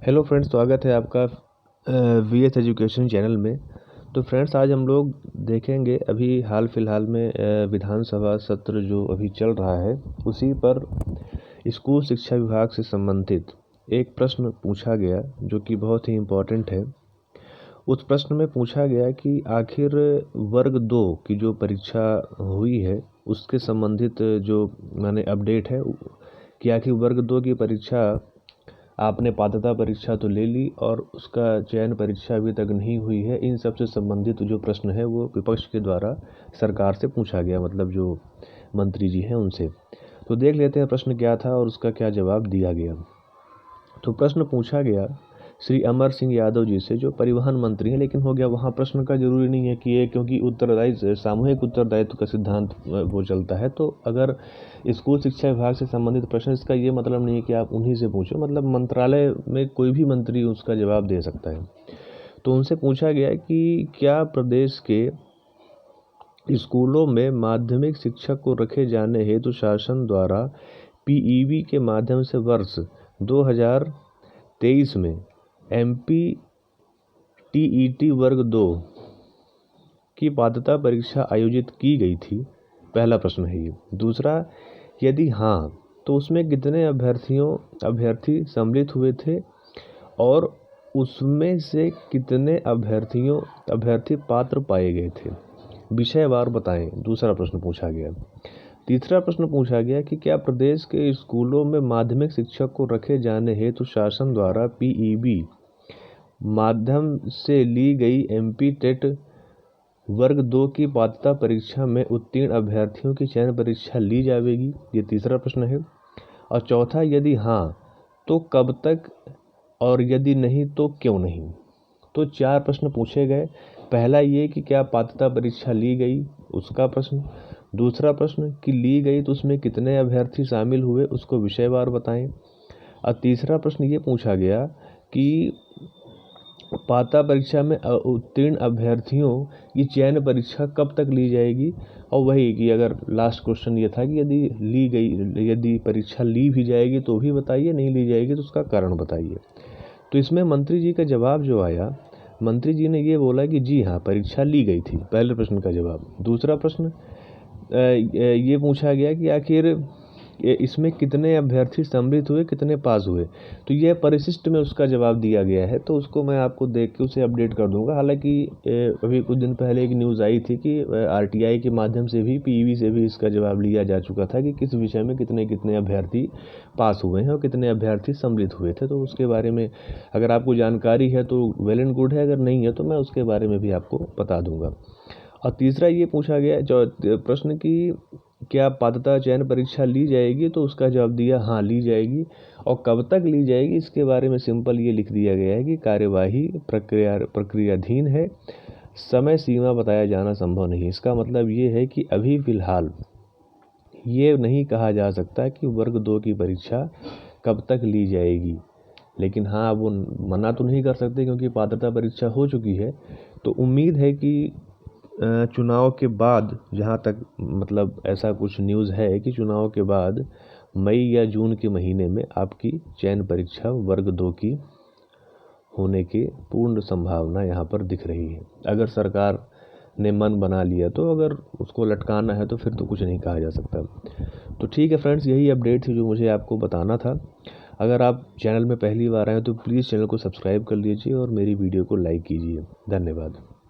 Hello friends, स्वागत है आपका वीएस एजुकेशन चैनल में। तो फ्रेंड्स, आज हम लोग देखेंगे अभी हाल फिलहाल में विधानसभा सत्र जो अभी चल रहा है उसी पर स्कूल शिक्षा विभाग से संबंधित एक प्रश्न पूछा गया जो कि बहुत ही इम्पोर्टेंट है। उस प्रश्न में पूछा गया कि आखिर वर्ग 2 की जो परीक्षा हुई है उसके संबंधित जो माने अपडेट है कि आखिर वर्ग 2 की परीक्षा आपने पात्रता परीक्षा तो ले ली और उसका चयन परीक्षा अभी तक नहीं हुई है। इन सब से संबंधित जो प्रश्न है वो विपक्ष के द्वारा सरकार से पूछा गया, मतलब जो मंत्री जी हैं उनसे। तो देख लेते हैं प्रश्न क्या था और उसका क्या जवाब दिया गया। तो प्रश्न पूछा गया श्री अमर सिंह यादव जी से, जो परिवहन मंत्री हैं। लेकिन हो गया वहाँ प्रश्न का जरूरी नहीं है कि ये, क्योंकि उत्तरदायित्व सामूहिक उत्तरदायित्व का सिद्धांत वो चलता है। तो अगर स्कूल शिक्षा विभाग से संबंधित प्रश्न, इसका ये मतलब नहीं है कि आप उन्हीं से पूछो, मतलब मंत्रालय में कोई भी मंत्री उसका जवाब दे सकता है। तो उनसे पूछा गया कि क्या प्रदेश के स्कूलों में माध्यमिक शिक्षक को रखे जाने हेतु शासन द्वारा पीईबी के माध्यम से वर्ष 2023 में एमपी टीईटी वर्ग 2 की पात्रता परीक्षा आयोजित की गई थी? पहला प्रश्न है ये। दूसरा, यदि हाँ तो उसमें कितने अभ्यर्थी सम्मिलित हुए थे और उसमें से कितने अभ्यर्थी पात्र पाए गए थे? विषयवार बताएं। दूसरा प्रश्न पूछा गया। तीसरा प्रश्न पूछा गया कि क्या प्रदेश के स्कूलों में माध्यमिक शिक्षक को रखे जाने हेतु शासन द्वारा पीईबी माध्यम से ली गई एमपी टेट वर्ग 2 की पात्रता परीक्षा में उत्तीर्ण अभ्यर्थियों की चयन परीक्षा ली जाएगी? ये तीसरा प्रश्न है। और चौथा, यदि हाँ तो कब तक और यदि नहीं तो क्यों नहीं? तो 4 प्रश्न पूछे गए। पहला ये कि क्या पात्रता परीक्षा ली गई, उसका प्रश्न। दूसरा प्रश्न कि ली गई तो उसमें कितने अभ्यर्थी शामिल हुए, उसको विषयवार बताएं। और तीसरा प्रश्न ये पूछा गया कि पात्रता परीक्षा में उत्तीर्ण अभ्यर्थियों की चयन परीक्षा कब तक ली जाएगी। और वही कि अगर लास्ट क्वेश्चन ये था कि यदि परीक्षा ली भी जाएगी तो भी बताइए, नहीं ली जाएगी तो उसका कारण बताइए। तो इसमें मंत्री जी का जवाब जो आया, मंत्री जी ने ये बोला कि जी हाँ, परीक्षा ली गई थी। पहले प्रश्न का जवाब। दूसरा प्रश्न ये पूछा गया कि आखिर इसमें कितने अभ्यर्थी सम्मिलित हुए, कितने पास हुए। तो यह परिशिष्ट में उसका जवाब दिया गया है, तो उसको मैं आपको देख के उसे अपडेट कर दूंगा। हालांकि अभी कुछ दिन पहले एक न्यूज़ आई थी कि आरटीआई के माध्यम से भी, पीईबी से भी इसका जवाब लिया जा चुका था कि किस विषय में कितने कितने अभ्यर्थी पास हुए हैं और कितने अभ्यर्थी सम्मिलित हुए थे। तो उसके बारे में अगर आपको जानकारी है तो वेल एंड गुड है, अगर नहीं है तो मैं उसके बारे में भी आपको बता दूंगा। और तीसरा ये पूछा गया जो प्रश्न कि क्या पात्रता चयन परीक्षा ली जाएगी, तो उसका जवाब दिया हाँ, ली जाएगी। और कब तक ली जाएगी, इसके बारे में सिंपल ये लिख दिया गया है कि कार्यवाही प्रक्रियाधीन है, समय सीमा बताया जाना संभव नहीं। इसका मतलब ये है कि अभी फिलहाल ये नहीं कहा जा सकता कि वर्ग 2 की परीक्षा कब तक ली जाएगी। लेकिन हाँ, वो मना तो नहीं कर सकते क्योंकि पात्रता परीक्षा हो चुकी है। तो उम्मीद है कि चुनाव के बाद, जहाँ तक मतलब ऐसा कुछ न्यूज़ है कि चुनाव के बाद मई या जून के महीने में आपकी चयन परीक्षा वर्ग 2 की होने की पूर्ण संभावना यहाँ पर दिख रही है। अगर सरकार ने मन बना लिया तो, अगर उसको लटकाना है तो फिर तो कुछ नहीं कहा जा सकता। तो ठीक है फ्रेंड्स, यही अपडेट थी जो मुझे आपको बताना था। अगर आप चैनल में पहली बार आए तो प्लीज़ चैनल को सब्सक्राइब कर लीजिए और मेरी वीडियो को लाइक कीजिए। धन्यवाद।